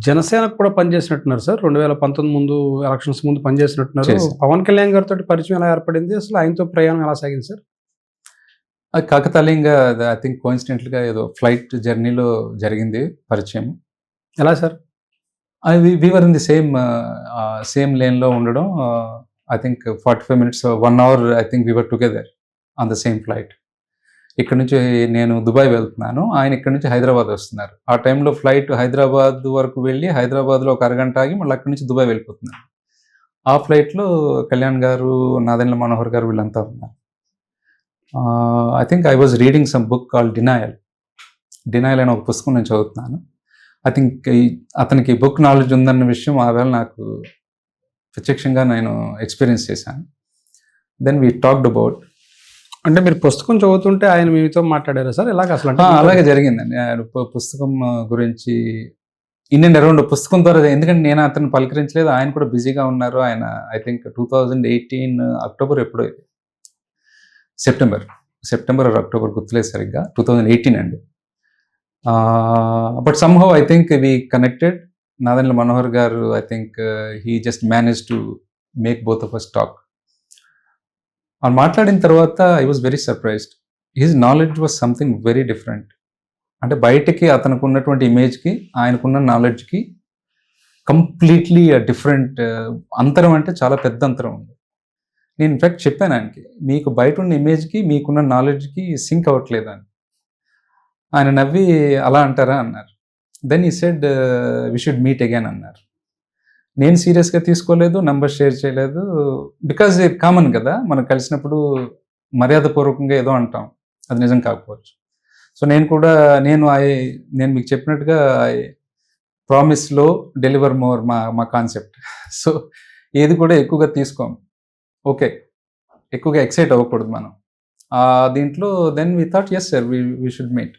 జనసేనకు కూడా పనిచేసినట్టున్నారు సార్. 2019 ముందు ఎలక్షన్స్ ముందు పనిచేసినట్టున్నారు. చేశాను. పవన్ కళ్యాణ్ గారితోటి పరిచయం ఎలా ఏర్పడింది? అసలు ఆయనతో ప్రయాణం ఎలా సాగింది సార్? అది కాకతాళీయంగా ఐ థింక్ కోయిన్సిడెంటల్‌గా ఏదో ఫ్లైట్ జర్నీలో జరిగింది పరిచయం. ఎలా sir? We were in the same లేన్‌లో ఉండడం. I think 45 minutes, 1 hour I think we were together on the same flight. ఇక్కడ నుంచి నేను దుబాయ్ వెళ్తున్నాను. ఆయన ఇక్కడ నుంచి హైదరాబాద్ వస్తున్నారు. ఆ టైంలో ఫ్లైట్ హైదరాబాద్ వరకు వెళ్ళి, హైదరాబాద్‌లో ఒక అరగంట ఆగి మళ్ళీ అక్కడి నుంచి దుబాయ్ వెళ్ళిపోతున్నాను. ఆ ఫ్లైట్‌లో కళ్యాణ్ గారు, నాదెండ్ల మనోహర్ గారు వీళ్ళంతా ఉన్నారు. I think I was reading some book called denial. Denial అనే ఒక పుస్తకం నేను చదువుతున్నాను. ఐ థింక్ అతనికి బుక్ నాలెడ్జ్ ఉందన్న విషయం ఆ వేళ నాకు ప్రత్యక్షంగా నేను ఎక్స్‌పీరియన్స్ చేశాను. Then we talked about. అంటే మీరు పుస్తకం చదువుతుంటే ఆయన మీతో మాట్లాడారా సార్? ఎలాగ అసలు? అంటే అలాగే జరిగిందండి. ఆయన పుస్తకం గురించి ఇన్ అండ్ అరౌండ్ పుస్తకం ద్వారా, ఎందుకంటే నేను అతన్ని పలకరించలేదు. ఆయన కూడా బిజీగా ఉన్నారు. ఆయన ఐ థింక్ 2018 అక్టోబర్ ఎప్పుడో ఇది, సెప్టెంబర్ ఆర్ అక్టోబర్ గుర్తులేదు సరిగ్గా. 2018 అండి. But somehow I think we connected. Nadendla Manohar గారు I think he just manage to make both of us talk. వాళ్ళు మాట్లాడిన తర్వాత I was very surprised. His knowledge was something very different. అంటే బయటకి అతనికి ఉన్నటువంటి ఇమేజ్కి, ఆయనకున్న నాలెడ్జ్కి కంప్లీట్లీ డిఫరెంట్ అంతరం, అంటే చాలా పెద్ద అంతరం ఉంది. నేను ఇన్ఫ్యాక్ట్ చెప్పాను ఆయనకి, మీకు బయట ఉన్న ఇమేజ్కి మీకున్న నాలెడ్జ్కి సింక్ అవ్వట్లేదు అని. ఆయన నవ్వి అలా అంటారా అన్నారు. Then he said we should meet again అన్నారు. నేను సీరియస్గా తీసుకోలేదు, నంబర్ షేర్ చేయలేదు. బికాజ్ ఇది కామన్ కదా, మనం కలిసినప్పుడు మర్యాదపూర్వకంగా ఏదో అంటాం, అది నిజం కాకపోవచ్చు. సో నేను మీకు చెప్పినట్టుగా ప్రామిస్లో డెలివర్ మోర్ మా కాన్సెప్ట్. సో ఏది కూడా ఎక్కువగా తీసుకోం. ఓకే, ఎక్కువగా ఎక్సైట్ అవ్వకూడదు మనం దీంట్లో. Then we thought yes sir, we should meet.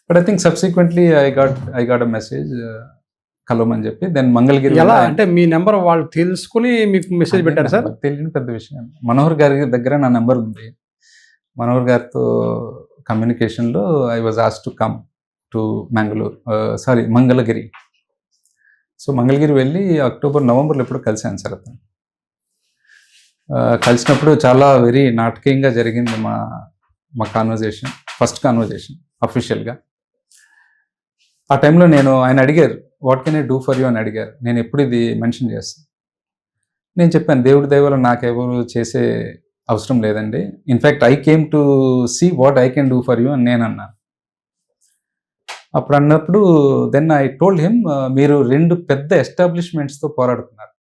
But I think subsequently I got a message కలవమని చెప్పి. దెన్ మంగళగిరి. ఎలా అంటే మీ నెంబర్ వాళ్ళు తెలుసుకుని మీకు మెసేజ్ పెట్టారు సార్? తెలియని పెద్ద విషయం. మనోహర్ గారి దగ్గర నా నెంబర్ ఉంది. మనోహర్ గారితో కమ్యూనికేషన్లో I was asked to come to Mangalagiri. So Mangalagiri వెళ్ళి నవంబర్లో ఎప్పుడో కలిశాను సార్ అతను. కలిసినప్పుడు చాలా వెరీ నాటకీయంగా జరిగింది మా కాన్వర్జేషన్, ఫస్ట్ కాన్వర్జేషన్ అఫీషియల్గా. ఆ టైంలో ఆయన అడిగారు, what can I do for you అని అడిగారు. నేను ఎప్పుడు ఇది మెన్షన్ చేస్తాను. నేను చెప్పాను, దేవుడి దయ వల్ల నాకెవరు చేసే అవసరం లేదండి. In fact I came to see what I can do for you అని నేను అన్నాను. అప్పుడు అన్నప్పుడు దెన్ ఐ టోల్డ్ హిమ్, మీరు 2 పెద్ద ఎస్టాబ్లిష్మెంట్స్తో పోరాడుతున్నారు.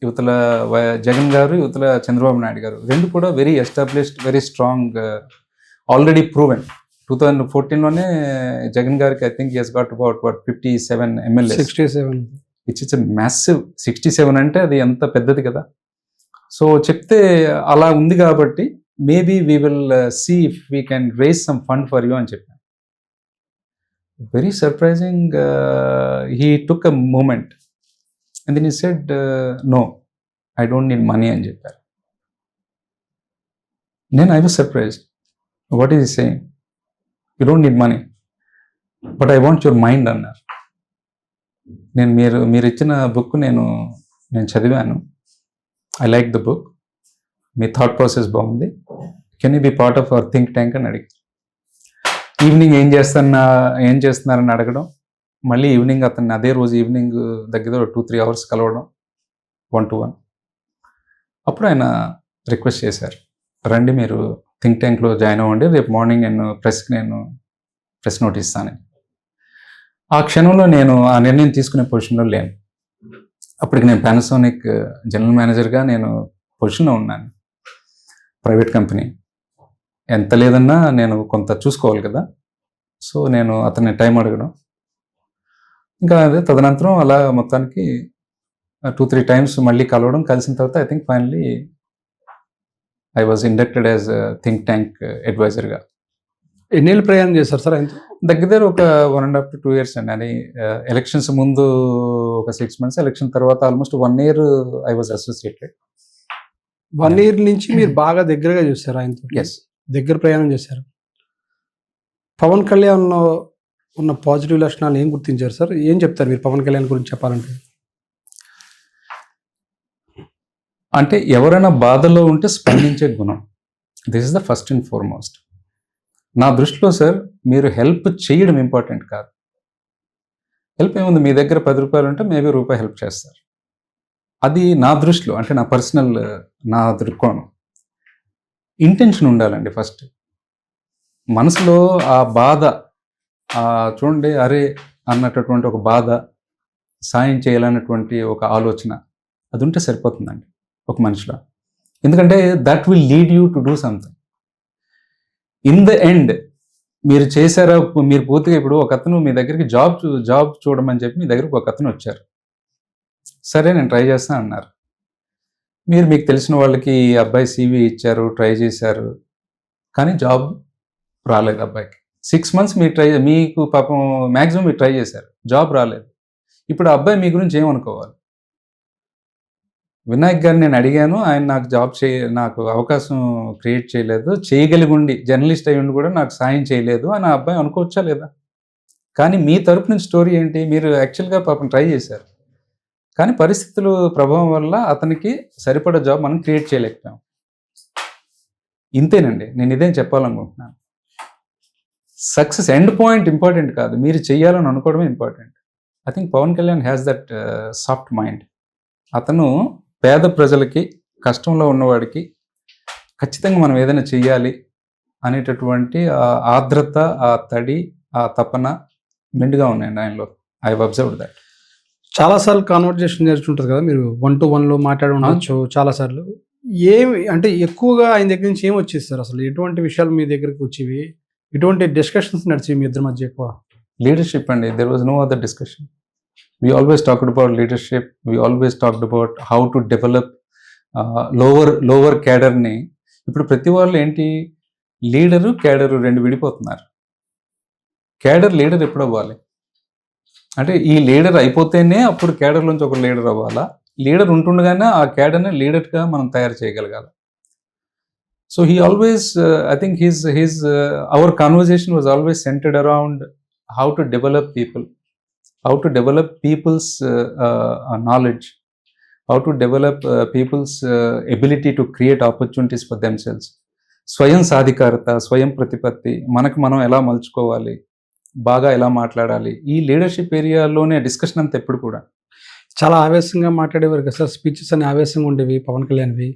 యువతల జగన్ గారు, యువతల చంద్రబాబు నాయుడు గారు. 2 కూడా very established, very strong, already proven. 2014లోనే జగన్ గారికి I think has got about 57 MLAs. 67. It's massive. 67 అంటే అది ఎంత పెద్దది కదా. సో చెప్తే అలా ఉంది కాబట్టి maybe we will see if we can raise some fund for you అని చెప్పాను. Very surprising. He took a moment and then he said no, I don't need money అని చెప్పారు. నేను I was surprised. What is he saying? You don't need money but I want your mind అన్నారు. మీరు ఇచ్చిన book నేను చదివాను. I like the book. మీ thought process బాగుంది. Can you be part of our think tank అని అడిగారు. Evening ఏం చేస్తున్నారని అడగడం, మళ్ళీ ఈవినింగ్ అతన్ని అదే రోజు ఈవినింగ్ దగ్గర 2-3 అవర్స్ కలవడం 1-to-1. అప్పుడు ఆయన రిక్వెస్ట్ చేశారు, రండి మీరు థింక్ ట్యాంక్లో జాయిన్ అవ్వండి, రేపు మార్నింగ్ ప్రెస్ నోట్ ఇస్తాను. ఆ క్షణంలో నేను ఆ నిర్ణయం తీసుకునే పొజిషన్లో లేను. అప్పటికి నేను పానాసోనిక్ జనరల్ మేనేజర్గా నేను పొజిషన్లో ఉన్నాను. ప్రైవేట్ కంపెనీ, ఎంత లేదన్నా నేను కొంత చూసుకోవాలి కదా. సో నేను అతన్ని టైం అడగడం, ఇంకా అదే తదనంతరం అలా మొత్తానికి 2-3 టైమ్స్ మళ్ళీ కలవడం. కలిసిన తర్వాత I think finally I was inducted as think tank అడ్వైజర్గా. ఎన్నేళ్ళు ప్రయాణం చేశారు సార్ ఆయనతో? దగ్గర ఒక 1.5 to 2 years అండి. అని ఎలక్షన్స్ ముందు ఒక 6 months, ఎలక్షన్ తర్వాత almost 1 year I was associated. 1 year నుంచి మీరు బాగా దగ్గరగా చూసారు ఆయనతో? ఎస్, దగ్గర ప్రయాణం చేశారు. పవన్ కళ్యాణ్ ఉన్న పాజిటివ్ లక్షణాలు ఏం గుర్తించారు సార్? ఏం చెప్తారు మీరు పవన్ కళ్యాణ్ గురించి చెప్పాలంటే? అంటే ఎవరైనా బాధలో ఉంటే స్పందించే గుణం. This is the first and foremost. నా దృష్టిలో సార్, మీరు హెల్ప్ చేయడం ఇంపార్టెంట్ కాదు. హెల్ప్ ఏముంది, మీ దగ్గర 10 రూపాయలు ఉంటే మేబీ రూపాయి హెల్ప్ చేస్తారు. అది నా దృష్టిలో, అంటే నా పర్సనల్, నా దృక్కోణం. ఇంటెన్షన్ ఉండాలండి ఫస్ట్. మనసులో ఆ బాధ, చూడండి అరే అన్నటువంటి ఒక బాధ, సాయం చేయాలన్నటువంటి ఒక ఆలోచన, అది ఉంటే సరిపోతుందండి ఒక మనిషిలో. ఎందుకంటే that will lead you to do something. In the end మీరు చేశారా, మీరు పూర్తిగా ఇప్పుడు ఒక అతను మీ దగ్గరికి జాబ్ చూడమని చెప్పి మీ దగ్గరికి ఒక అతను వచ్చారు. సరే నేను ట్రై చేస్తాను అన్నారు. మీకు తెలిసిన వాళ్ళకి ఈ అబ్బాయి CV ఇచ్చారు, ట్రై చేశారు, కానీ జాబ్ రాలేదు అబ్బాయికి. 6 months మీరు మీకు పాపం మ్యాక్సిమం మీరు ట్రై చేశారు, జాబ్ రాలేదు. ఇప్పుడు ఆ అబ్బాయి మీ గురించి ఏమనుకోవాలి? వినాయక్ గారిని నేను అడిగాను, ఆయన నాకు అవకాశం క్రియేట్ చేయలేదు, చేయగలిగి ఉండి జర్నలిస్ట్ అయ్యి ఉండి కూడా నాకు సాయం చేయలేదు అని ఆ అబ్బాయి అనుకోవచ్చా లేదా? కానీ మీ తరపు నుంచి స్టోరీ ఏంటి? మీరు యాక్చువల్గా పాపం ట్రై చేశారు, కానీ పరిస్థితుల ప్రభావం వల్ల అతనికి సరిపడా జాబ్ మనం క్రియేట్ చేయలేకపోయాం. ఇంతేనండి, నేను ఇదేం చెప్పాలనుకుంటున్నాను. సక్సెస్ ఎండ్ పాయింట్ ఇంపార్టెంట్ కాదు, మీరు చేయాలని అనుకోవడమే important. I think Pavan Kalyan has that soft mind. అతను పేద ప్రజలకి, కష్టంలో ఉన్నవాడికి ఖచ్చితంగా మనం ఏదైనా చెయ్యాలి అనేటటువంటి ఆర్ద్రత, ఆ తడి, ఆ తపన మెండుగా ఉన్నాయండి ఆయనలో. I have observed that. చాలాసార్లు కాన్వర్జేషన్ జరుగుతుంటుంది కదా, మీరు 1-to-1లో మాట్లాడి ఉండొచ్చు చాలాసార్లు. ఏమి అంటే ఎక్కువగా ఆయన దగ్గర నుంచి ఏం వచ్చేది సార్? అసలు ఎటువంటి విషయాలు మీ దగ్గరికి వచ్చేవి? ఎటువంటి డిస్కషన్స్ నడిచేవి మీ ఇద్దరి మధ్య ఎక్కువ? లీడర్షిప్ అండి. There was no other discussion. We always talked about leadership. We always talked about how to develop lower cadre-ని. ఇప్పుడు ప్రతి వాళ్ళు ఏంటి, లీడరు క్యాడరు 2 విడిపోతున్నారు. క్యాడర్ లీడర్ ఎప్పుడు అవ్వాలి అంటే, ఈ లీడర్ అయిపోతేనే అప్పుడు క్యాడర్లోంచి ఒక లీడర్ అవ్వాలా? లీడర్ ఉంటుండగానే ఆ క్యాడర్ని లీడర్గా మనం తయారు చేయగలగాలి. So he always, I think our conversation was always centered around how to develop people, how to develop people's knowledge, how to develop people's ability to create opportunities for themselves. స్వయం సాధికారత, స్వయం ప్రతిపత్తి, మనకు మనం ఎలా మలుచుకోవాలి, బాగా ఎలా మాట్లాడాలి, ఈ లీడర్షిప్ ఏరియాలోనే డిస్కషన్ అంతా ఎప్పుడు కూడా. చాలా ఆవేశంగా మాట్లాడేవారు కదా సార్, స్పీచెస్ అని ఆవేశంగా ఉండేవి పవన్ కళ్యాణ్వి.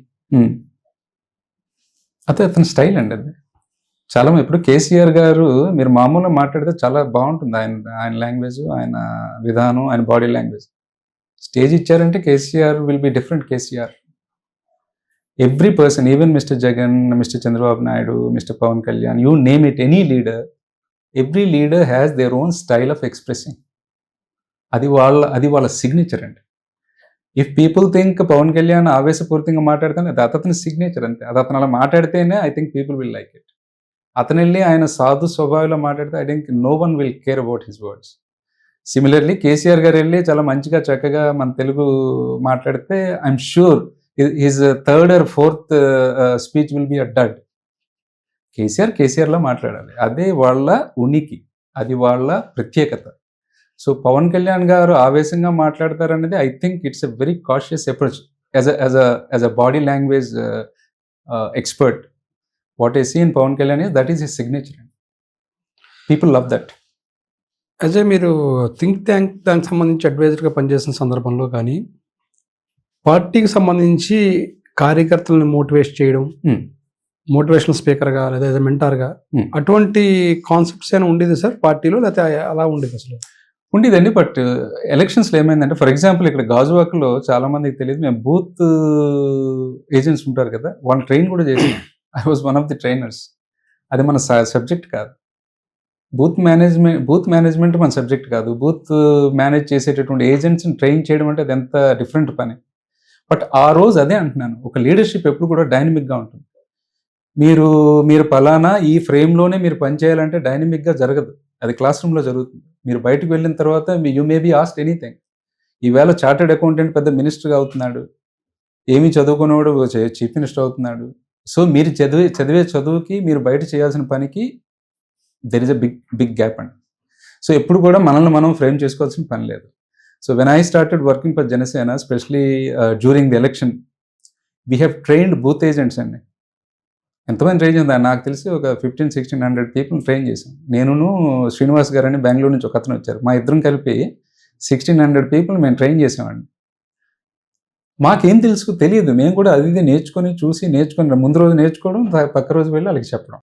అతని స్టైల్ అండి అది. చాలా ఇప్పుడు కేసీఆర్ గారు మీరు మామూలుగా మాట్లాడితే చాలా బాగుంటుంది ఆయన లాంగ్వేజ్, ఆయన విధానం, ఆయన బాడీ లాంగ్వేజ్. స్టేజ్ ఇచ్చారంటే KCR will be different KCR. Every person, even mister Jagan, mister Chandrababu Naidu, mister Pavan Kalyan, you name it, any leader, every leader has their own style of expressing. అది వాళ్ళ సిగ్నేచర్ అండి. If people think Pavan Kalyan ఆవేశపూరితంగా మాట్లాడితేనే అది అతని సిగ్నేచర్ అంతే. అది అతను అలా మాట్లాడితేనే I think people will like it. అతను వెళ్ళి ఆయన సాధు స్వభావంలో మాట్లాడితే I think no one will care about his words. Similarly KCR గారు వెళ్ళి చాలా మంచిగా చక్కగా మన తెలుగు మాట్లాడితే I'm sure his third or fourth speech will be a dud. కేసీఆర్లా మాట్లాడాలి, అదే వాళ్ళ ఉనికి, అది వాళ్ళ ప్రత్యేకత. సో పవన్ కళ్యాణ్ గారు ఆవేశంగా మాట్లాడతారనేది I think it's a very cautious approach as a body language expert. What I see in Pawan Kalyan is that is his signature. People love that. అదే మీరు థింక్ ట్యాంక్ దానికి సంబంధించి అడ్వైజర్గా పనిచేసిన సందర్భంలో కానీ, పార్టీకి సంబంధించి కార్యకర్తలను మోటివేట్ చేయడం, మోటివేషనల్ స్పీకర్గా లేదా మెంటార్గా, అటువంటి కాన్సెప్ట్స్ అయినా ఉండేది సార్ పార్టీలో, లేకపోతే అలా ఉండేది? అసలు ఉండేదండి. బట్ ఎలక్షన్స్లో ఏమైందంటే, ఫర్ ఎగ్జాంపుల్ ఇక్కడ గాజువాకలో చాలా మందికి తెలియదు, మేము బూత్ ఏజెంట్స్ ఉంటారు కదా, వాళ్ళు ట్రైన్ కూడా చేసాం. I was one of the trainers. అది మన సబ్జెక్ట్ కాదు. బూత్ మేనేజ్మెంట్ మన సబ్జెక్ట్ కాదు. బూత్ మేనేజ్ చేసేటటువంటి ఏజెంట్స్ని ట్రైన్ చేయడం అంటే అది ఎంత డిఫరెంట్ పని. బట్ ఆ రోజు అదే అంటున్నాను, ఒక లీడర్షిప్ ఎప్పుడు కూడా డైనమిక్గా ఉంటుంది. మీరు పలానా ఈ ఫ్రేమ్లోనే మీరు పనిచేయాలంటే డైనమిక్గా జరగదు, అది క్లాస్ రూమ్లో జరుగుతుంది. మీరు బయటకు వెళ్ళిన తర్వాత you may be asked anything. ఈవేళ చార్టెడ్ అకౌంటెంట్ పెద్ద మినిస్టర్గా అవుతున్నాడు, ఏమీ చదువుకునేవాడు చీఫ్ మినిస్టర్ అవుతున్నాడు. సో మీరు చదివే చదువుకి మీరు బయట చేయాల్సిన పనికి there is a big gap అండి. సో ఎప్పుడు కూడా మనల్ని మనం ఫ్రేమ్ చేసుకోవాల్సిన పని లేదు. So when I started working for Janasena, specially during the election, we have trained booth agents అండి. ఎంతమంది ట్రైన్ చేద్దాం, నాకు తెలిసి ఒక 1500-1600 పీపుల్ ట్రైన్ చేశాం. నేనును శ్రీనివాస్ గారు అని బెంగళూరు నుంచి ఒక అతను వచ్చారు. మా ఇద్దరం కలిపి 1600 పీపుల్ మేము ట్రైన్ చేసామండి. మాకేం తెలియదు. మేము కూడా అది ఇది నేర్చుకొని చూసి నేర్చుకొని ముందు రోజు నేర్చుకోవడం, పక్క రోజు వెళ్ళి వాళ్ళకి చెప్పడం.